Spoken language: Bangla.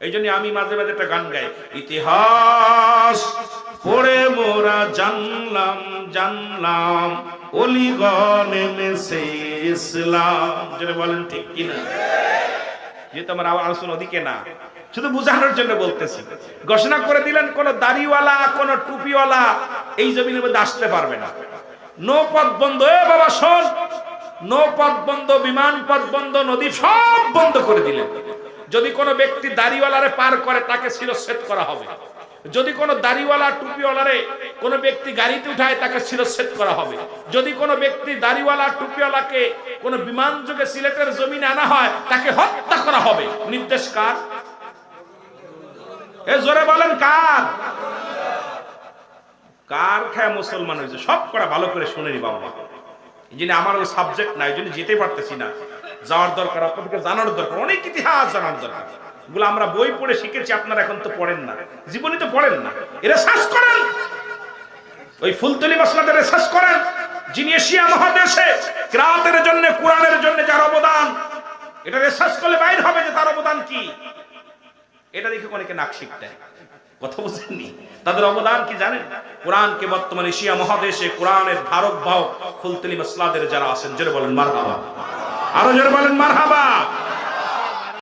এই জন্য আমি মাঝে মাঝে একটা গান গাই, ইতিহাস পড়ে মোরা জানলাম জানলাম অলিগণ এনেছে ইসলাম। যেটা বলেন ঠিক কিনা? যেহেতু আমার আলোচনা ওদিকে না, শুধু বুঝানোর জন্য বলতেছি। ঘোষণা করে দিলেন কোন দাড়িওয়ালা কোন টুপিওয়ালা এই জমিনের মধ্যে আসতে পারবে না। নৌপথ বন্ধ, এ বাবা শোন, নৌপথ বন্ধ, বিমান পথ বন্ধ, নদী সব বন্ধ করে দিলেন। যদি কোনো ব্যক্তি দাড়িওয়ালারে পার করে তাকে শিরচ্ছেদ করা হবে। যদি কোনো দাড়িওয়ালা টুপিওয়ালারে কোনো ব্যক্তি গাড়িতে উঠায় তাকে শিরচ্ছেদ করা হবে। যদি কোনো ব্যক্তি দাড়িওয়ালা টুপিওয়ালাকে কোনো বিমান যোগে সিলেটের জমিনে আনা হয় তাকে হত্যা করা হবে। নির্দেশ কার? এ জোরে বলেন কার? কার খায় মুসলমান হয়েছে? সব করা ভালো করে শুনে নি বাবা। এই জন্য আমার ওই সাবজেক্ট নাই, এই জন্য যেতে পারতেছি না। যাওয়ার দরকার, আপনাদেরকে জানার দরকার, অনেক ইতিহাস জানার দরকার। এগুলো আমরা বই পড়ে শিখেছি, আপনারা এখন তো পড়েন না, জীবনে তো পড়েন না। এরা রিসার্চ করেন, ওই ফুলতলি মাসলাদের রিসার্চ করেন। যিনি এশিয়া মহাদেশে কিরাতের জন্য, কোরআনের জন্য যার অবদান, এটা রিসার্চ করলে বাইর হবে যে তার অবদান কি। এটা দেখে অনেকে নাক শিখতেন, কথা বুঝেননি। তাদের অবদান কি জানেন? কোরআনকে বর্তমানে এশিয়া মহাদেশে কোরআনের ধারক বাহক ফুলতলি মাসলাদের যারা আছেন, জোরে বলেন মারহাবা। আরো জোরে বলেন মারহাবা।